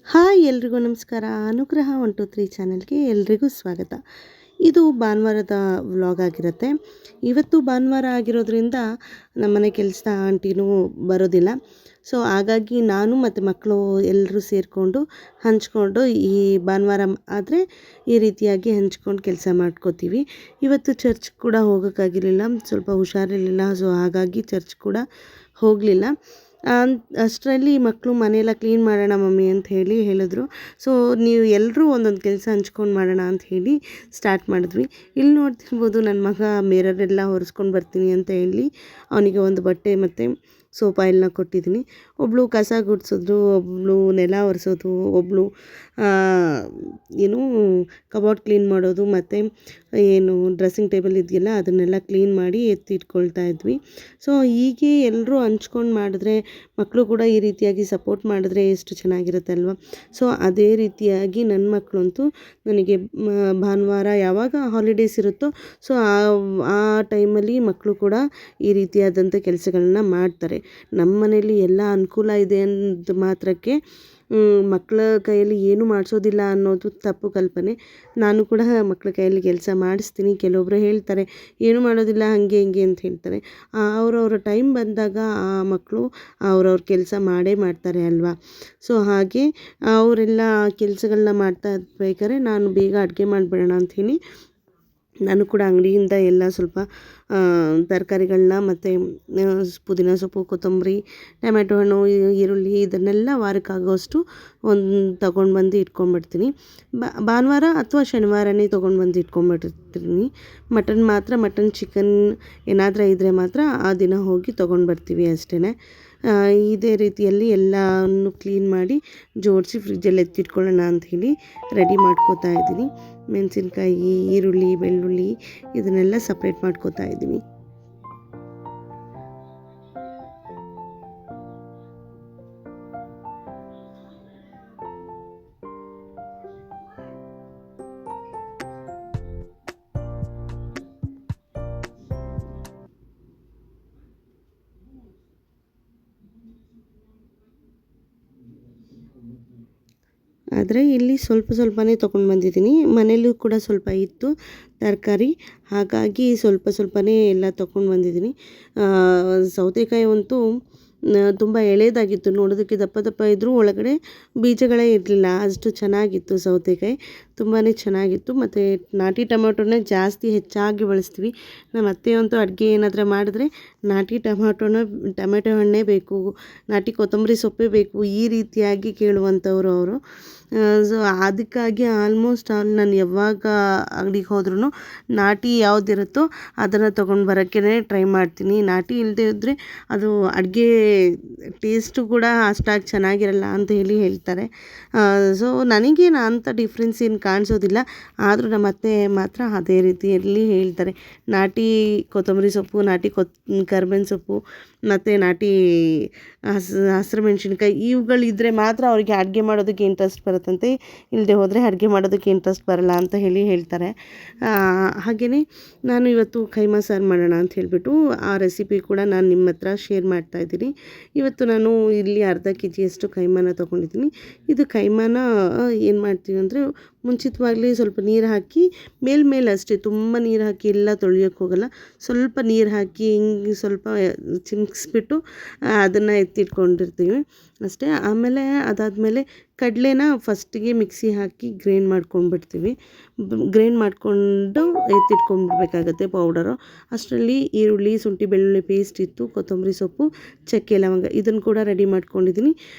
Hi ಎಲ್ರಿಗೂ ನಮಸ್ಕಾರ. ಅನುಗ್ರಹ 123 ಚಾನಲ್ಗೆ ಎಲ್ರಿಗೂ ಸ್ವಾಗತ. ಇದು ಭಾನುವಾರದ ವ್ಲಾಗ್ ಆಗಿರುತ್ತೆ. ಇವತ್ತು ಭಾನುವಾರ ಆಗಿರೋದ್ರಿಂದ ನಮ್ಮನೆ ಕೆಲಸ ಆಂಟಿನೂ ಬರೋದಿಲ್ಲ. ಸೊ ಹಾಗಾಗಿ ನಾನು ಮತ್ತು ಮಕ್ಕಳು ಎಲ್ಲರೂ ಸೇರಿಕೊಂಡು ಹಂಚ್ಕೊಂಡು ಈ ಭಾನುವಾರ ಆದರೆ ಈ ರೀತಿಯಾಗಿ ಹಂಚ್ಕೊಂಡು ಕೆಲಸ ಮಾಡ್ಕೋತೀವಿ. ಇವತ್ತು ಚರ್ಚ್ ಕೂಡ ಹೋಗೋಕ್ಕಾಗಿರಲಿಲ್ಲ, ಸ್ವಲ್ಪ ಹುಷಾರಿರಲಿಲ್ಲ. ಸೊ ಹಾಗಾಗಿ ಚರ್ಚ್ ಕೂಡ ಹೋಗಲಿಲ್ಲ. ಅಷ್ಟರಲ್ಲಿ ಮಕ್ಕಳು ಮನೆಯೆಲ್ಲ ಕ್ಲೀನ್ ಮಾಡೋಣ ಮಮ್ಮಿ ಅಂತ ಹೇಳಿದ್ರು. ಸೊ ನೀವು ಎಲ್ಲರೂ ಒಂದೊಂದು ಕೆಲಸ ಹಂಚ್ಕೊಂಡು ಮಾಡೋಣ ಅಂತ ಹೇಳಿ ಸ್ಟಾರ್ಟ್ ಮಾಡಿದ್ವಿ. ಇಲ್ಲಿ ನೋಡ್ತಿರ್ಬೋದು ನನ್ನ ಮಗ ಮಿರರೆಲ್ಲ ಒರೆಸ್ಕೊಂಡು ಬರ್ತೀನಿ ಅಂತ ಹೇಳಿ ಅವನಿಗೆ ಒಂದು ಬಟ್ಟೆ ಮತ್ತು ಸೋಪ್ ಆಯಿಲ್ನ ಕೊಟ್ಟಿದ್ದೀನಿ. ಒಬ್ಬಳು ಕಸ ಗುಡಿಸೋದು, ಒಬ್ಬಳು ನೆಲ ಒರೆಸೋದು, ಒಬ್ಬಳು ಏನು ಕಬೋರ್ಡ್ ಕ್ಲೀನ್ ಮಾಡೋದು, ಮತ್ತು ಏನು ಡ್ರೆಸ್ಸಿಂಗ್ ಟೇಬಲ್ ಇದೆಯಲ್ಲ ಅದನ್ನೆಲ್ಲ ಕ್ಲೀನ್ ಮಾಡಿ ಎತ್ತಿಟ್ಕೊಳ್ತಾ ಇದ್ವಿ. ಸೊ ಹೀಗೆ ಎಲ್ಲರೂ ಹಂಚ್ಕೊಂಡು ಮಾಡಿದ್ರೆ, ಮಕ್ಕಳು ಕೂಡ ಈ ರೀತಿಯಾಗಿ ಸಪೋರ್ಟ್ ಮಾಡಿದ್ರೆ ಎಷ್ಟು ಚೆನ್ನಾಗಿರುತ್ತೆ ಅಲ್ವಾ. ಸೊ ಅದೇ ರೀತಿಯಾಗಿ ನನ್ನ ಮಕ್ಕಳಂತೂ ನನಗೆ ಭಾನುವಾರ ಯಾವಾಗ ಹಾಲಿಡೇಸ್ ಇರುತ್ತೋ ಸೊ ಆ ಟೈಮಲ್ಲಿ ಮಕ್ಕಳು ಕೂಡ ಈ ರೀತಿಯಾದಂಥ ಕೆಲಸಗಳನ್ನ ಮಾಡ್ತಾರೆ. ನಮ್ಮ ಮನೇಲಿ ಎಲ್ಲ ಅನುಕೂಲ ಇದೆ ಅಂದ ಮಾತ್ರಕ್ಕೆ ಮಕ್ಕಳ ಕೈಯಲ್ಲಿ ಏನೂ ಮಾಡಿಸೋದಿಲ್ಲ ಅನ್ನೋದು ತಪ್ಪು ಕಲ್ಪನೆ. ನಾನು ಕೂಡ ಮಕ್ಕಳ ಕೈಯಲ್ಲಿ ಕೆಲಸ ಮಾಡಿಸ್ತೀನಿ. ಕೆಲವೊಬ್ಬರು ಹೇಳ್ತಾರೆ ಏನೂ ಮಾಡೋದಿಲ್ಲ ಹಾಗೆ ಹಿಂಗೆ ಅಂತ ಹೇಳ್ತಾರೆ. ಅವರವರ ಟೈಮ್ ಬಂದಾಗ ಆ ಮಕ್ಕಳು ಅವ್ರವ್ರ ಕೆಲಸ ಮಾಡೇ ಮಾಡ್ತಾರೆ ಅಲ್ವಾ. ಸೊ ಹಾಗೆ ಅವರೆಲ್ಲ ಕೆಲಸಗಳನ್ನ ಮಾಡ್ತಾ ಇರ್ಬೇಕಾದ್ರೆ ನಾನು ಬೇಗ ಅಡುಗೆ ಮಾಡಿಬಿಡೋಣ ಅಂಥೇಳಿ ನಾನು ಕೂಡ ಅಂಗಡಿಯಿಂದ ಎಲ್ಲ ಸ್ವಲ್ಪ ತರಕಾರಿಗಳನ್ನ ಮತ್ತು ಪುದೀನ ಸೊಪ್ಪು, ಕೊತ್ತಂಬರಿ, ಟೊಮೆಟೊ ಹಣ್ಣು, ಈರುಳ್ಳಿ ಇದನ್ನೆಲ್ಲ ವಾರಕ್ಕಾಗೋಷ್ಟು ತೊಗೊಂಡು ಬಂದು ಇಟ್ಕೊಂಡ್ಬಿಡ್ತೀನಿ. ಭಾನುವಾರ ಅಥವಾ ಶನಿವಾರನೇ ತೊಗೊಂಡು ಬಂದು ಇಟ್ಕೊಂಡ್ಬಿಟ್ಟಿರ್ತೀನಿ. ಮಟನ್ ಚಿಕನ್ ಏನಾದರೂ ಇದ್ದರೆ ಮಾತ್ರ ಆ ದಿನ ಹೋಗಿ ತೊಗೊಂಡು ಬರ್ತೀವಿ ಅಷ್ಟೇ. ಇದೇ ರೀತಿಯಲ್ಲಿ ಎಲ್ಲನೂ ಕ್ಲೀನ್ ಮಾಡಿ ಜೋಡಿಸಿ ಫ್ರಿಜ್ಜಲ್ಲಿ ಎತ್ತಿಟ್ಕೊಳ್ಳೋಣ ಅಂಥೇಳಿ ರೆಡಿ ಮಾಡ್ಕೋತಾ ಇದ್ದೀನಿ. ಮೆಣಸಿನ್ಕಾಯಿ, ಈರುಳ್ಳಿ, ಬೆಳ್ಳುಳ್ಳಿ ಇದನ್ನೆಲ್ಲ ಸಪ್ರೇಟ್ ಮಾಡ್ಕೋತಾ ಇದ್ದೀನಿ. ಆದರೆ ಇಲ್ಲಿ ಸ್ವಲ್ಪನೇ ತೊಗೊಂಡು ಬಂದಿದ್ದೀನಿ. ಮನೇಲೂ ಕೂಡ ಸ್ವಲ್ಪ ಇತ್ತು ತರಕಾರಿ, ಹಾಗಾಗಿ ಸ್ವಲ್ಪನೇ ಎಲ್ಲ ತೊಗೊಂಡು ಬಂದಿದ್ದೀನಿ. ಸೌತೆಕಾಯಿ ಅಂತೂ ತುಂಬ ಎಳೆದಾಗಿತ್ತು, ನೋಡೋದಕ್ಕೆ ದಪ್ಪ ದಪ್ಪ ಇದ್ದರೂ ಒಳಗಡೆ ಬೀಜಗಳೇ ಇರಲಿಲ್ಲ. ಅಷ್ಟು ಚೆನ್ನಾಗಿತ್ತು ಸೌತೆಕಾಯಿ, ತುಂಬಾ ಚೆನ್ನಾಗಿತ್ತು. ಮತ್ತು ನಾಟಿ ಟೊಮೆಟೊನೇ ಜಾಸ್ತಿ ಹೆಚ್ಚಾಗಿ ಬಳಸ್ತೀವಿ. ನಮ್ಮ ಅತ್ತೆಯಂತೂ ಅಡುಗೆ ಏನಾದರೂ ಮಾಡಿದ್ರೆ ನಾಟಿ ಟೊಮೆಟೊ ಹಣ್ಣೇ ಬೇಕು, ನಾಟಿ ಕೊತ್ತಂಬರಿ ಸೊಪ್ಪೇ ಬೇಕು, ಈ ರೀತಿಯಾಗಿ ಕೇಳುವಂಥವ್ರು ಅವರು. ಸೊ ಅದಕ್ಕಾಗಿ ಆಲ್ಮೋಸ್ಟ್ ನಾನು ಯಾವಾಗ ಅಂಗಡಿಗೆ ಹೋದ್ರೂ ನಾಟಿ ಯಾವುದಿರುತ್ತೋ ಅದನ್ನು ತೊಗೊಂಡು ಬರೋಕ್ಕೆ ಟ್ರೈ ಮಾಡ್ತೀನಿ. ನಾಟಿ ಇಲ್ಲದೆ ಇದ್ದರೆ ಅದು ಅಡುಗೆ ಟೇಸ್ಟು ಕೂಡ ಅಷ್ಟಾಗಿ ಚೆನ್ನಾಗಿರಲ್ಲ ಅಂತ ಹೇಳ್ತಾರೆ. ಸೊ ನನಗೇನು ಅಂಥ ಡಿಫ್ರೆನ್ಸ್ ಏನು ಕಾಣಿಸೋದಿಲ್ಲ. ಆದರೂ ನಮ್ಮ ಅತ್ತೆ ಮಾತ್ರ ಅದೇ ರೀತಿಯಲ್ಲಿ ಹೇಳ್ತಾರೆ. ನಾಟಿ ಕೊತ್ತಂಬರಿ ಸೊಪ್ಪು, ನಾಟಿ ಕರಿಬೇವಿನ ಸೊಪ್ಪು ಮತ್ತು ನಾಟಿ ಹಸಿರು ಮೆಣಸಿನ್ಕಾಯಿ ಇವುಗಳಿದ್ದರೆ ಮಾತ್ರ ಅವರಿಗೆ ಅಡುಗೆ ಮಾಡೋದಕ್ಕೆ ಇಂಟ್ರೆಸ್ಟ್ ಬರುತ್ತಂತೆ. ಇಲ್ಲದೆ ಹೋದರೆ ಅಡುಗೆ ಮಾಡೋದಕ್ಕೆ ಇಂಟ್ರೆಸ್ಟ್ ಬರಲ್ಲ ಅಂತ ಹೇಳ್ತಾರೆ. ಹಾಗೆಯೇ ನಾನು ಇವತ್ತು ಕೈಮಾ ಸಾರು ಮಾಡೋಣ ಅಂತ ಹೇಳಿಬಿಟ್ಟು ಆ ರೆಸಿಪಿ ಕೂಡ ನಾನು ನಿಮ್ಮ ಹತ್ರ ಶೇರ್ ಮಾಡ್ತಾಯಿದ್ದೀನಿ. ಇವತ್ತು ನಾನು ಇಲ್ಲಿ ಅರ್ಧ ಕೆಜಿಯಷ್ಟು ಕೈಮಾನ ತೊಗೊಂಡಿದ್ದೀನಿ. ಇದು ಕೈಮಾನ ಏನು ಮಾಡ್ತೀವಿ ಅಂದರೆ ಮುಂಚಿತವಾಗಲೇ ಸ್ವಲ್ಪ ನೀರು ಹಾಕಿ ಮೇಲೆ ಅಷ್ಟೇ, ತುಂಬ ನೀರು ಹಾಕಿ ಎಲ್ಲ ತೊಳೆಯೋಕ್ಕೆ ಹೋಗಲ್ಲ. ಸ್ವಲ್ಪ ನೀರು ಹಾಕಿ ಹಿಂಗೆ ಸ್ವಲ್ಪ ಚಿಮ್ಕಿಸ್ಬಿಟ್ಟು ಅದನ್ನು ಎತ್ತಿಟ್ಕೊಂಡಿರ್ತೀವಿ ಅಷ್ಟೇ. ಆಮೇಲೆ ಅದಾದಮೇಲೆ ಕಡಲೆನ ಫಸ್ಟಿಗೆ ಮಿಕ್ಸಿ ಹಾಕಿ ಗ್ರೈಂಡ್ ಮಾಡ್ಕೊಂಡ್ಬಿಡ್ತೀವಿ. ಗ್ರೈಂಡ್ ಮಾಡಿಕೊಂಡು ಎತ್ತಿಟ್ಕೊಂಡ್ಬಿಡ್ಬೇಕಾಗತ್ತೆ ಪೌಡರು. ಅಷ್ಟರಲ್ಲಿ ಈರುಳ್ಳಿ, ಶುಂಠಿ, ಬೆಳ್ಳುಳ್ಳಿ ಪೇಸ್ಟ್ ಇತ್ತು, ಕೊತ್ತಂಬರಿ ಸೊಪ್ಪು, ಚಕ್ಕೆ, ಲವಂಗ ಇದನ್ನು ಕೂಡ ರೆಡಿ ಮಾಡ್ಕೊಂಡಿದ್ದೀನಿ.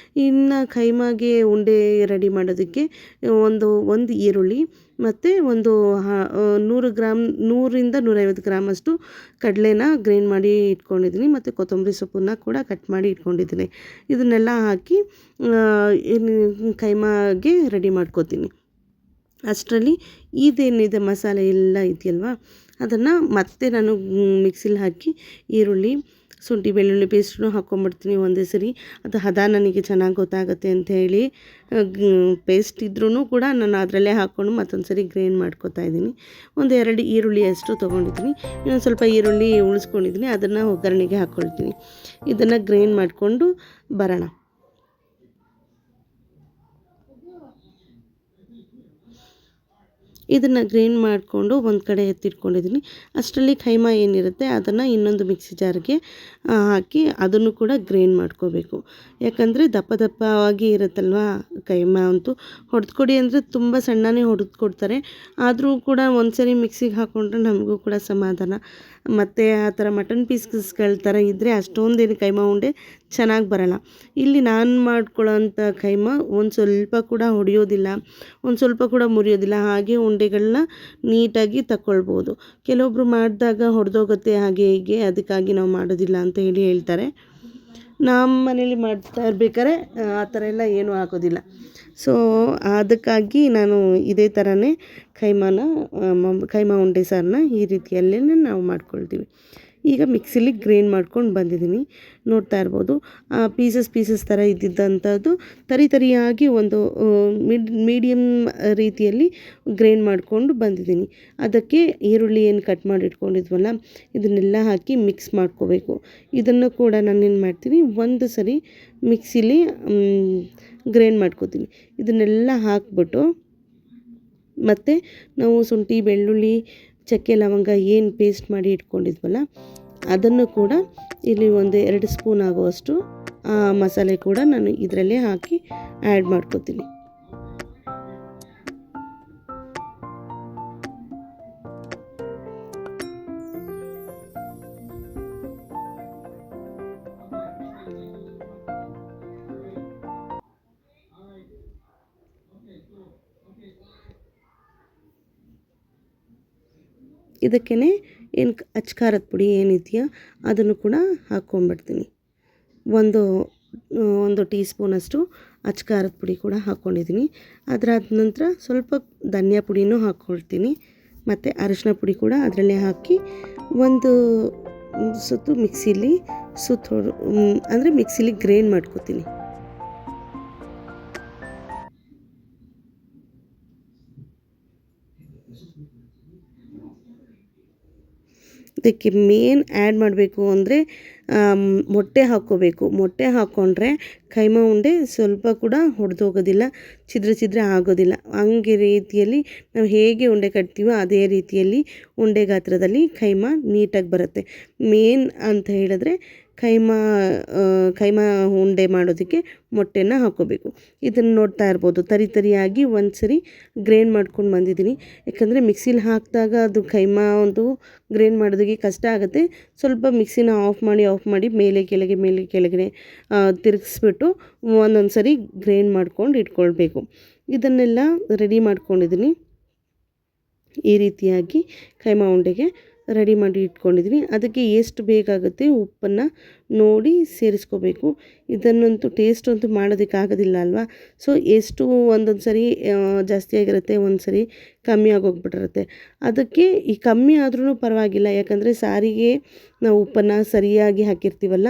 ಇನ್ನು ಕೈಮಾಗೆ ಉಂಡೆ ರೆಡಿ ಮಾಡೋದಕ್ಕೆ ಒಂದು ಈರುಳ್ಳಿ ಮತ್ತು ಒಂದು 100ರಿಂದ 150 ಗ್ರಾಮಷ್ಟು ಕಡಲೆನ ಗ್ರೈಂಡ್ ಮಾಡಿ ಇಟ್ಕೊಂಡಿದ್ದೀನಿ. ಮತ್ತು ಕೊತ್ತಂಬರಿ ಸೊಪ್ಪನ್ನು ಕೂಡ ಕಟ್ ಮಾಡಿ ಇಟ್ಕೊಂಡಿದ್ದೀನಿ. ಇದನ್ನೆಲ್ಲ ಹಾಕಿ ಕೈಮಾಗೆ ರೆಡಿ ಮಾಡ್ಕೋತೀನಿ. ಅಷ್ಟರಲ್ಲಿ ಇದೇನಿದೆ ಮಸಾಲೆ ಎಲ್ಲ ಇದೆಯಲ್ವ, ಅದನ್ನು ಮತ್ತೆ ನಾನು ಮಿಕ್ಸಿಲಿ ಹಾಕಿ ಈರುಳ್ಳಿ, ಶುಂಠಿ, ಬೆಳ್ಳುಳ್ಳಿ ಪೇಸ್ಟನ್ನು ಹಾಕ್ಕೊಂಬಿಡ್ತೀನಿ ಒಂದೇ ಸರಿ. ಅದು ಹದ ನನಗೆ ಚೆನ್ನಾಗಿ ಗೊತ್ತಾಗುತ್ತೆ ಅಂತ ಹೇಳಿ ಪೇಸ್ಟ್ ಇದ್ರೂ ಕೂಡ ನಾನು ಅದರಲ್ಲೇ ಹಾಕ್ಕೊಂಡು ಮತ್ತೊಂದು ಸರಿ ಗ್ರೈಂಡ್ ಮಾಡ್ಕೊತಾ ಇದ್ದೀನಿ. 2 ಈರುಳ್ಳಿ ಅಷ್ಟು ತೊಗೊಂಡಿದ್ದೀನಿ. ಇನ್ನೊಂದು ಸ್ವಲ್ಪ ಈರುಳ್ಳಿ ಉಳಿಸ್ಕೊಂಡಿದ್ದೀನಿ, ಅದನ್ನು ಒಗ್ಗರಣೆಗೆ ಹಾಕ್ಕೊಳ್ತೀನಿ. ಇದನ್ನು ಗ್ರೈಂಡ್ ಮಾಡಿಕೊಂಡು ಬರೋಣ. ಇದನ್ನು ಗ್ರೈಂಡ್ ಮಾಡಿಕೊಂಡು ಒಂದು ಕಡೆ ಎತ್ತಿಟ್ಕೊಂಡಿದ್ದೀನಿ. ಅಷ್ಟರಲ್ಲಿ ಕೈಮಾ ಏನಿರುತ್ತೆ ಅದನ್ನು ಇನ್ನೊಂದು ಮಿಕ್ಸಿ ಜಾರ್ಗೆ ಹಾಕಿ ಅದನ್ನು ಕೂಡ ಗ್ರೈಂಡ್ ಮಾಡ್ಕೋಬೇಕು. ಯಾಕಂದರೆ ದಪ್ಪ ದಪ್ಪವಾಗಿ ಇರುತ್ತಲ್ವ ಕೈಮಾ ಅಂತೂ. ಹೊಡೆದ್ಕೊಡಿ ಅಂದರೆ ತುಂಬ ಸಣ್ಣನೇ ಹೊಡೆದು ಕೊಡ್ತಾರೆ. ಆದರೂ ಕೂಡ ಒಂದ್ಸರಿ ಮಿಕ್ಸಿಗೆ ಹಾಕ್ಕೊಂಡ್ರೆ ನಮಗೂ ಕೂಡ ಸಮಾಧಾನ. ಮತ್ತು ಆ ಥರ ಮಟನ್ ಪೀಸ್ಗಳ ಥರ ಇದ್ದರೆ ಅಷ್ಟೊಂದೇನು ಕೈಮಾ ಉಂಡೆ ಚೆನ್ನಾಗಿ ಬರೋಲ್ಲ. ಇಲ್ಲಿ ನಾನು ಮಾಡ್ಕೊಳ್ಳೋಂಥ ಕೈಮಾ ಒಂದು ಸ್ವಲ್ಪ ಕೂಡ ಹೊಡೆಯೋದಿಲ್ಲ, ಒಂದು ಸ್ವಲ್ಪ ಕೂಡ ಮುರಿಯೋದಿಲ್ಲ. ಹಾಗೆ ಉಂಡೆಗಳನ್ನ ನೀಟಾಗಿ ತಗೊಳ್ಬೋದು. ಕೆಲವೊಬ್ಬರು ಮಾಡಿದಾಗ ಹೊಡೆದೋಗುತ್ತೆ ಹಾಗೆ ಹೀಗೆ, ಅದಕ್ಕಾಗಿ ನಾವು ಮಾಡೋದಿಲ್ಲ ಅಂತ ಹೇಳ್ತಾರೆ. ನಮ್ಮ ಮನೇಲಿ ಮಾಡ್ತಾ ಇರ್ಬೇಕಾದ್ರೆ ಆ ಥರ ಎಲ್ಲ ಏನೂ ಆಗೋದಿಲ್ಲ. ಸೊ ಅದಕ್ಕಾಗಿ ನಾನು ಇದೇ ಥರನೇ ಕೈಮಾ ಉಂಡೆ ಸಾರನ್ನ ಈ ರೀತಿಯಲ್ಲೇ ನಾವು ಮಾಡ್ಕೊಳ್ತೀವಿ. ಈಗ ಮಿಕ್ಸಿಲಿ ಗ್ರೈಂಡ್ ಮಾಡ್ಕೊಂಡು ಬಂದಿದ್ದೀನಿ. ನೋಡ್ತಾ ಇರ್ಬೋದು ಪೀಸಸ್ ಥರ ಇದ್ದಿದ್ದಂಥದ್ದು ತರಿಯಾಗಿ ಒಂದು ಮೀಡಿಯಮ್ ರೀತಿಯಲ್ಲಿ ಗ್ರೈಂಡ್ ಮಾಡಿಕೊಂಡು ಬಂದಿದ್ದೀನಿ. ಅದಕ್ಕೆ ಈರುಳ್ಳಿ ಏನು ಕಟ್ ಮಾಡಿ ಇಟ್ಕೊಂಡಿದ್ವಲ್ಲ ಇದನ್ನೆಲ್ಲ ಹಾಕಿ ಮಿಕ್ಸ್ ಮಾಡ್ಕೋಬೇಕು. ಇದನ್ನು ಕೂಡ ನಾನೇನು ಮಾಡ್ತೀನಿ, ಒಂದು ಸರಿ ಮಿಕ್ಸಿಲಿ ಗ್ರೈಂಡ್ ಮಾಡ್ಕೋತೀನಿ. ಇದನ್ನೆಲ್ಲ ಹಾಕ್ಬಿಟ್ಟು ಮತ್ತು ನಾವು ಶುಂಠಿ ಬೆಳ್ಳುಳ್ಳಿ ಚಕ್ಕೆ ಲವಂಗ ಏನು ಪೇಸ್ಟ್ ಮಾಡಿ ಇಟ್ಕೊಂಡಿದ್ವಲ್ಲ ಅದನ್ನು ಕೂಡ ಇಲ್ಲಿ ಒಂದು 2 ಸ್ಪೂನ್ ಆಗುವಷ್ಟು ಮಸಾಲೆ ಕೂಡ ನಾನು ಇದರಲ್ಲೇ ಹಾಕಿ ಆ್ಯಡ್ ಮಾಡ್ಕೋತೀನಿ. ಇದಕ್ಕೇ ಏನು ಅಚ್ಕಾರದ ಪುಡಿ ಏನಿದೆಯಾ ಅದನ್ನು ಕೂಡ ಹಾಕ್ಕೊಂಡ್ಬಿಡ್ತೀನಿ. ಒಂದು ಟೀ ಸ್ಪೂನಷ್ಟು ಅಚ್ಕಾರದ ಪುಡಿ ಕೂಡ ಹಾಕ್ಕೊಂಡಿದ್ದೀನಿ. ಅದಾದ ನಂತರ ಸ್ವಲ್ಪ ಧನಿಯಾ ಪುಡಿನೂ ಹಾಕ್ಕೊಳ್ತೀನಿ. ಮತ್ತು ಅರಿಶಿನ ಪುಡಿ ಕೂಡ ಅದರಲ್ಲೇ ಹಾಕಿ ಒಂದು ಸುತ್ತು ಮಿಕ್ಸಿಲಿ ಅಂದರೆ ಮಿಕ್ಸಿಲಿ ಗ್ರೈಂಡ್ ಮಾಡ್ಕೊತೀನಿ. ಇದಕ್ಕೆ ಮೇನ್ ಆ್ಯಡ್ ಮಾಡಬೇಕು ಅಂದರೆ ಮೊಟ್ಟೆ ಹಾಕ್ಕೋಬೇಕು. ಮೊಟ್ಟೆ ಹಾಕ್ಕೊಂಡ್ರೆ ಕೈಮಾ ಉಂಡೆ ಸ್ವಲ್ಪ ಕೂಡ ಹೊಡೆದೋಗೋದಿಲ್ಲ, ಛಿದ್ರ ಆಗೋದಿಲ್ಲ. ಹಂಗೆ ರೀತಿಯಲ್ಲಿ ನಾವು ಹೇಗೆ ಉಂಡೆ ಕಟ್ತೀವೋ ಅದೇ ರೀತಿಯಲ್ಲಿ ಉಂಡೆ ಗಾತ್ರದಲ್ಲಿ ಕೈಮಾ ನೀಟಾಗಿ ಬರುತ್ತೆ. ಮೇನ್ ಅಂತ ಹೇಳಿದ್ರೆ ಕೈಮಾ ಉಂಡೆ ಮಾಡೋದಕ್ಕೆ ಮೊಟ್ಟೆನ ಹಾಕ್ಕೋಬೇಕು. ಇದನ್ನು ನೋಡ್ತಾ ಇರ್ಬೋದು ತರಿಯಾಗಿ ಒಂದು ಸರಿ ಗ್ರೈಂಡ್ ಮಾಡ್ಕೊಂಡು ಬಂದಿದ್ದೀನಿ. ಯಾಕಂದರೆ ಮಿಕ್ಸಿಲಿ ಹಾಕಿದಾಗ ಅದು ಕೈಮಾ ಒಂದು ಗ್ರೈಂಡ್ ಮಾಡೋದಕ್ಕೆ ಕಷ್ಟ ಆಗುತ್ತೆ. ಸ್ವಲ್ಪ ಮಿಕ್ಸಿನ ಆಫ್ ಮಾಡಿ ಮೇಲೆ ಕೆಳಗಡೆ ತಿರುಗಿಸ್ಬಿಟ್ಟು ಒಂದೊಂದು ಸರಿ ಗ್ರೈಂಡ್ ಮಾಡ್ಕೊಂಡು ಇಟ್ಕೊಳ್ಬೇಕು. ಇದನ್ನೆಲ್ಲ ರೆಡಿ ಮಾಡ್ಕೊಂಡಿದ್ದೀನಿ. ಈ ರೀತಿಯಾಗಿ ಕೈಮಾ ಉಂಡೆಗೆ ರೆಡಿ ಮಾಡಿ ಇಟ್ಕೊಂಡಿದ್ದೀನಿ. ಅದಕ್ಕೆ ಎಷ್ಟು ಬೇಕಾಗುತ್ತೆ ಉಪ್ಪನ್ನು ನೋಡಿ ಸೇರಿಸ್ಕೋಬೇಕು. ಇದನ್ನಂತೂ ಟೇಸ್ಟ್ ಅಂತೂ ಮಾಡೋದಕ್ಕಾಗೋದಿಲ್ಲ ಅಲ್ವಾ. ಸೊ ಎಷ್ಟು ಒಂದೊಂದು ಸರಿ ಜಾಸ್ತಿ ಆಗಿರುತ್ತೆ, ಒಂದು ಸರಿ ಕಮ್ಮಿ ಆಗೋಗ್ಬಿಟ್ಟಿರುತ್ತೆ. ಅದಕ್ಕೆ ಈ ಕಮ್ಮಿ ಆದ್ರೂ ಪರವಾಗಿಲ್ಲ, ಯಾಕಂದರೆ ಸಾರಿಗೆ ನಾವು ಉಪ್ಪನ್ನು ಸರಿಯಾಗಿ ಹಾಕಿರ್ತೀವಲ್ಲ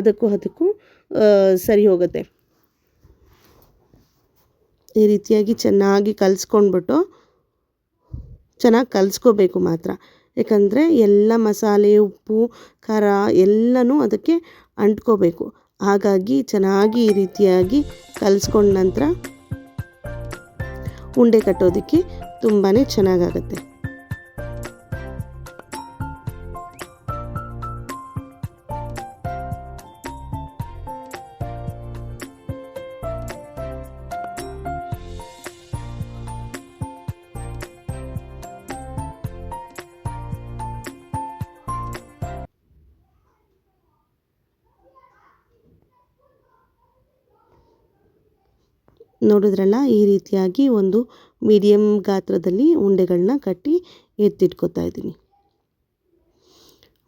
ಅದಕ್ಕೂ ಸರಿ ಹೋಗುತ್ತೆ. ಈ ರೀತಿಯಾಗಿ ಚೆನ್ನಾಗಿ ಚೆನ್ನಾಗಿ ಕಲಿಸ್ಕೋಬೇಕು ಮಾತ್ರ. ಯಾಕಂದರೆ ಎಲ್ಲ ಮಸಾಲೆ ಉಪ್ಪು ಖಾರ ಎಲ್ಲನೂ ಅದಕ್ಕೆ ಅಂಟ್ಕೋಬೇಕು. ಹಾಗಾಗಿ ಚೆನ್ನಾಗಿ ಈ ರೀತಿಯಾಗಿ ಕಲಿಸ್ಕೊಂಡ ನಂತರ ಉಂಡೆ ಕಟ್ಟೋದಕ್ಕೆ ತುಂಬಾ ಚೆನ್ನಾಗಾಗುತ್ತೆ. ನೋಡಿದ್ರಲ್ಲ, ಈ ರೀತಿಯಾಗಿ ಒಂದು ಮೀಡಿಯಮ್ ಗಾತ್ರದಲ್ಲಿ ಉಂಡೆಗಳನ್ನ ಕಟ್ಟಿ ಎತ್ತಿಟ್ಕೊತಾ ಇದ್ದೀನಿ.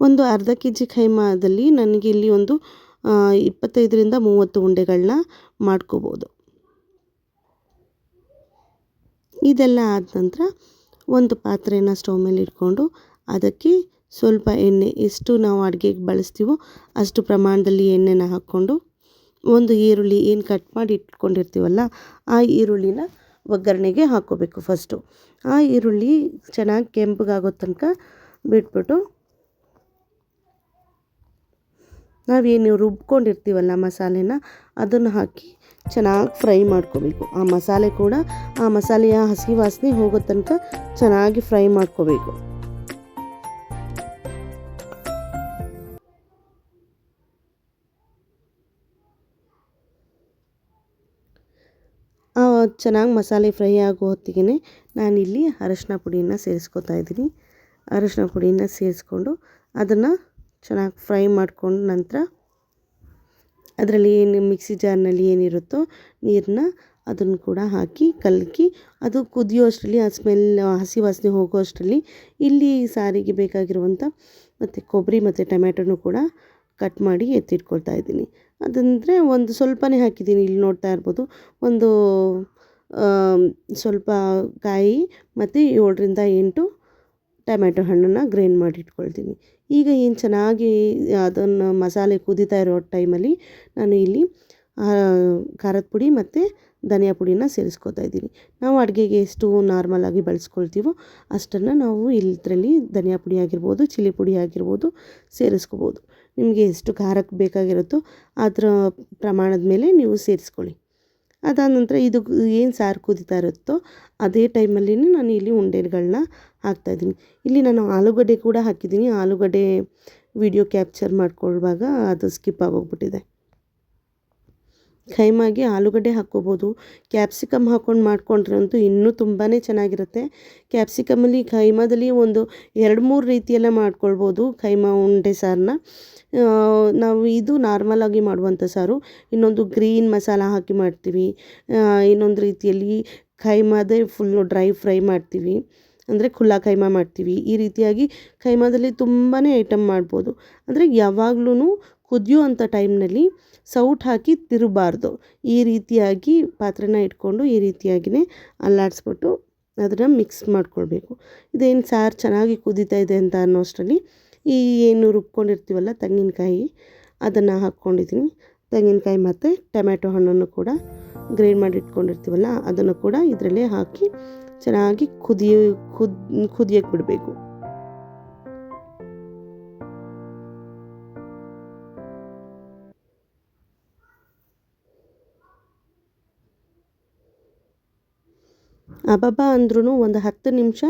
ಒಂದು ಅರ್ಧ ಕೆಜಿ ಕೈಮಾದಲ್ಲಿ ನನಗೆ ಇಲ್ಲಿ ಒಂದು 25ರಿಂದ 30 ಉಂಡೆಗಳನ್ನ ಮಾಡ್ಕೋಬೋದು. ಇದೆಲ್ಲ ಆದ ನಂತರ ಒಂದು ಪಾತ್ರೆನ ಸ್ಟವ್ ಮೇಲೆ ಇಟ್ಕೊಂಡು ಅದಕ್ಕೆ ಸ್ವಲ್ಪ ಎಣ್ಣೆ, ಎಷ್ಟು ನಾವು ಅಡುಗೆಗೆ ಬಳಸ್ತೀವೋ ಅಷ್ಟು ಪ್ರಮಾಣದಲ್ಲಿ ಎಣ್ಣೆನ ಹಾಕ್ಕೊಂಡು ಒಂದು ಈರುಳ್ಳಿ ಏನು ಕಟ್ ಮಾಡಿ ಇಟ್ಕೊಂಡಿರ್ತೀವಲ್ಲ ಆ ಈರುಳ್ಳಿನ ಒಗ್ಗರಣೆಗೆ ಹಾಕ್ಕೋಬೇಕು. ಫಸ್ಟು ಆ ಈರುಳ್ಳಿ ಚೆನ್ನಾಗಿ ಕೆಂಪಗಾಗೋ ತನಕ ಬಿಟ್ಬಿಟ್ಟು ನಾವೇನು ರುಬ್ಕೊಂಡಿರ್ತೀವಲ್ಲ ಮಸಾಲೆನ ಅದನ್ನು ಹಾಕಿ ಚೆನ್ನಾಗಿ ಫ್ರೈ ಮಾಡ್ಕೋಬೇಕು. ಆ ಮಸಾಲೆ ಕೂಡ ಆ ಮಸಾಲೆಯ ಹಸಿ ವಾಸನೆ ಹೋಗೋ ತನಕ ಚೆನ್ನಾಗಿ ಫ್ರೈ ಮಾಡ್ಕೋಬೇಕು. ಚೆನ್ನಾಗಿ ಮಸಾಲೆ ಫ್ರೈ ಆಗೋ ಹೊತ್ತಿಗೆ ನಾನಿಲ್ಲಿ ಅರಶಿನ ಪುಡಿನ ಸೇರಿಸ್ಕೊತಾ ಇದ್ದೀನಿ. ಅರಶಿನ ಪುಡಿನ ಸೇರಿಸ್ಕೊಂಡು ಅದನ್ನು ಚೆನ್ನಾಗಿ ಫ್ರೈ ಮಾಡ್ಕೊಂಡು ನಂತರ ಅದರಲ್ಲಿ ಏನು ಮಿಕ್ಸಿ ಜಾರ್ನಲ್ಲಿ ಏನಿರುತ್ತೋ ನೀರನ್ನ ಅದನ್ನು ಕೂಡ ಹಾಕಿ ಕಲಕಿ ಅದು ಕುದಿಯೋ ಅಷ್ಟರಲ್ಲಿ ಆ ಸ್ಮೆಲ್ ಹಸಿ ವಾಸನೆ ಹೋಗೋ ಅಷ್ಟರಲ್ಲಿ ಇಲ್ಲಿ ಸಾರಿಗೆ ಬೇಕಾಗಿರುವಂಥ ಮತ್ತು ಕೊಬ್ಬರಿ ಮತ್ತು ಟೊಮ್ಯಾಟೊನೂ ಕೂಡ ಕಟ್ ಮಾಡಿ ಎತ್ತಿಟ್ಕೊಳ್ತಾ ಇದ್ದೀನಿ. ಅದಂದರೆ ಒಂದು ಸ್ವಲ್ಪನೇ ಹಾಕಿದ್ದೀನಿ, ಇಲ್ಲಿ ನೋಡ್ತಾ ಇರ್ಬೋದು. ಒಂದು ಸ್ವಲ್ಪ ಕಾಯಿ ಮತ್ತು 7ರಿಂದ 8 ಟೊಮ್ಯಾಟೊ ಹಣ್ಣನ್ನು ಗ್ರೈಂಡ್ ಮಾಡಿ ಇಟ್ಕೊಳ್ತೀನಿ. ಈಗ ಏನು ಚೆನ್ನಾಗಿ ಅದನ್ನು ಮಸಾಲೆ ಕುದೀತಾ ಇರೋ ಟೈಮಲ್ಲಿ ನಾನು ಇಲ್ಲಿ ಖಾರದ ಪುಡಿ ಮತ್ತು ಧನಿಯಾ ಪುಡಿನ ಸೇರಿಸ್ಕೊತಾ ಇದ್ದೀನಿ. ನಾವು ಅಡುಗೆಗೆ ಎಷ್ಟು ನಾರ್ಮಲಾಗಿ ಬಳಸ್ಕೊಳ್ತೀವೋ ಅಷ್ಟನ್ನು ನಾವು ಇದರಲ್ಲಿ ಧನಿಯಾ ಪುಡಿ ಆಗಿರ್ಬೋದು, ಚಿಲ್ಲಿ ಪುಡಿ ಆಗಿರ್ಬೋದು ಸೇರಿಸ್ಕೋಬೋದು. ನಿಮಗೆ ಎಷ್ಟು ಖಾರಕ್ಕೆ ಬೇಕಾಗಿರುತ್ತೋ ಅದರ ಪ್ರಮಾಣದ ಮೇಲೆ ನೀವು ಸೇರಿಸ್ಕೊಳ್ಳಿ. ಅದಾದ ನಂತರ ಇದು ಏನು ಸಾರು ಕುದೀತಾ ಇರುತ್ತೋ ಅದೇ ಟೈಮಲ್ಲಿ ನಾನು ಇಲ್ಲಿ ಉಂಡೆಗಳನ್ನ ಹಾಕ್ತಾಯಿದ್ದೀನಿ. ಇಲ್ಲಿ ನಾನು ಆಲೂಗಡ್ಡೆ ಕೂಡ ಹಾಕಿದ್ದೀನಿ. ಆಲೂಗಡ್ಡೆ ವಿಡಿಯೋ ಕ್ಯಾಪ್ಚರ್ ಮಾಡ್ಕೊಳ್ಳುವಾಗ ಅದು ಸ್ಕಿಪ್ ಆಗೋಗ್ಬಿಟ್ಟಿದೆ. ಕೈಮಾಗೆ ಆಲೂಗಡ್ಡೆ ಹಾಕ್ಕೋಬೋದು. ಕ್ಯಾಪ್ಸಿಕಮ್ ಹಾಕ್ಕೊಂಡು ಮಾಡ್ಕೊಂಡ್ರೆ ಅಂತೂ ಇನ್ನೂ ತುಂಬಾ ಚೆನ್ನಾಗಿರುತ್ತೆ. ಕ್ಯಾಪ್ಸಿಕಮಲ್ಲಿ ಕೈಮಾದಲ್ಲಿ ಒಂದು 2-3 ರೀತಿಯೆಲ್ಲ ಮಾಡ್ಕೊಳ್ಬೋದು ಕೈಮಾ ಉಂಡೆ ಸಾರನ್ನ. ನಾವು ಇದು ನಾರ್ಮಲಾಗಿ ಮಾಡುವಂಥ ಸಾರು. ಇನ್ನೊಂದು ಗ್ರೀನ್ ಮಸಾಲ ಹಾಕಿ ಮಾಡ್ತೀವಿ. ಇನ್ನೊಂದು ರೀತಿಯಲ್ಲಿ ಕೈಮಾದೇ ಫುಲ್ಲು ಡ್ರೈ ಫ್ರೈ ಮಾಡ್ತೀವಿ, ಅಂದರೆ ಖುಲ್ಲಾ ಕೈಮಾ ಮಾಡ್ತೀವಿ. ಈ ರೀತಿಯಾಗಿ ಕೈಮಾದಲ್ಲಿ ತುಂಬಾ ಐಟಮ್ ಮಾಡ್ಬೋದು. ಅಂದರೆ ಯಾವಾಗ್ಲೂ ಕುದಿಯುವಂಥ ಟೈಮ್ನಲ್ಲಿ ಸೌಟ್ ಹಾಕಿ ತಿರುಗಬಾರ್ದು. ಈ ರೀತಿಯಾಗಿ ಪಾತ್ರೆನ ಇಟ್ಕೊಂಡು ಈ ರೀತಿಯಾಗಿಯೇ ಅಲ್ಲಾಡಿಸ್ಬಿಟ್ಟು ಅದನ್ನು ಮಿಕ್ಸ್ ಮಾಡ್ಕೊಳ್ಬೇಕು. ಇದೇನು ಸಾರು ಚೆನ್ನಾಗಿ ಕುದೀತಾ ಇದೆ ಅಂತ ಅನ್ನೋ ಅಷ್ಟರಲ್ಲಿ ಈ ಏನು ರುಬ್ಕೊಂಡಿರ್ತೀವಲ್ಲ ತೆಂಗಿನಕಾಯಿ ಅದನ್ನು ಹಾಕ್ಕೊಂಡಿದ್ದೀನಿ. ತೆಂಗಿನಕಾಯಿ ಮತ್ತು ಟೊಮ್ಯಾಟೊ ಹಣ್ಣನ್ನು ಕೂಡ ಗ್ರೈಂಡ್ ಮಾಡಿ ಇಟ್ಕೊಂಡಿರ್ತೀವಲ್ಲ ಅದನ್ನು ಕೂಡ ಇದರಲ್ಲೇ ಹಾಕಿ ಚೆನ್ನಾಗಿ ಕುದಿಯಕ್ಕೆ ಬಿಡಬೇಕು. ಅಬ್ಬಬ್ಬ ಅಂದ್ರೂ ಒಂದು 10 ನಿಮಿಷ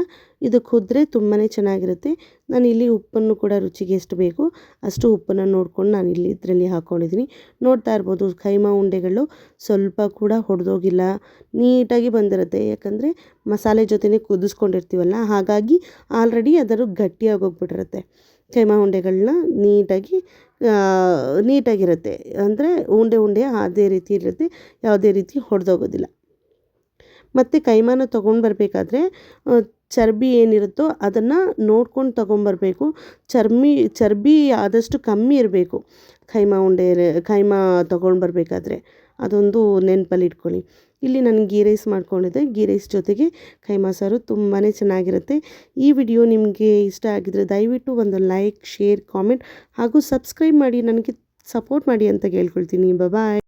ಇದು ಕುದ್ರೆ ತುಂಬಾ ಚೆನ್ನಾಗಿರುತ್ತೆ. ನಾನಿಲ್ಲಿ ಉಪ್ಪನ್ನು ಕೂಡ ರುಚಿಗೆ ಎಷ್ಟು ಬೇಕು ಅಷ್ಟು ಉಪ್ಪನ್ನು ನೋಡ್ಕೊಂಡು ನಾನಿಲ್ಲಿ ಇದರಲ್ಲಿ ಹಾಕ್ಕೊಂಡಿದ್ದೀನಿ. ನೋಡ್ತಾ ಇರ್ಬೋದು ಕೈಮಾ ಉಂಡೆಗಳು ಸ್ವಲ್ಪ ಕೂಡ ಹೊಡೆದೋಗಿಲ್ಲ, ನೀಟಾಗಿ ಬಂದಿರುತ್ತೆ. ಯಾಕಂದರೆ ಮಸಾಲೆ ಜೊತೆನೇ ಕುದಿಸ್ಕೊಂಡಿರ್ತೀವಲ್ಲ, ಹಾಗಾಗಿ ಆಲ್ರೆಡಿ ಅದರ ಗಟ್ಟಿಯಾಗೋಗ್ಬಿಟ್ಟಿರುತ್ತೆ. ಕೈಮಾ ಉಂಡೆಗಳನ್ನ ನೀಟಾಗಿರುತ್ತೆ. ಅಂದರೆ ಉಂಡೆ ಅದೇ ರೀತಿ ಇರುತ್ತೆ, ಯಾವುದೇ ರೀತಿ ಹೊಡೆದೋಗೋದಿಲ್ಲ. ಮತ್ತು ಕೈಮಾನ ತೊಗೊಂಡು ಬರಬೇಕಾದ್ರೆ ಚರ್ಬಿ ಏನಿರುತ್ತೋ ಅದನ್ನು ನೋಡ್ಕೊಂಡು ತೊಗೊಂಬರಬೇಕು. ಚರ್ಬಿ ಆದಷ್ಟು ಕಮ್ಮಿ ಇರಬೇಕು ಕೈಮಾ ತೊಗೊಂಡು ಬರಬೇಕಾದ್ರೆ. ಅದೊಂದು ನೆನಪಲ್ಲಿ ಇಟ್ಕೊಳ್ಳಿ. ಇಲ್ಲಿ ನಾನು ಗೀ ರೈಸ್ ಮಾಡ್ಕೊಂಡಿದ್ದೆ. ಗೀ ರೈಸ್ ಜೊತೆಗೆ ಕೈಮಾ ಸಾರು ತುಂಬಾ ಚೆನ್ನಾಗಿರುತ್ತೆ. ಈ ವಿಡಿಯೋ ನಿಮಗೆ ಇಷ್ಟ ಆಗಿದರೆ ದಯವಿಟ್ಟು ಒಂದು ಲೈಕ್, ಶೇರ್, ಕಾಮೆಂಟ್ ಹಾಗೂ ಸಬ್ಸ್ಕ್ರೈಬ್ ಮಾಡಿ ನನಗೆ ಸಪೋರ್ಟ್ ಮಾಡಿ ಅಂತ ಕೇಳ್ಕೊಳ್ತೀನಿ. ಬಾಯ್.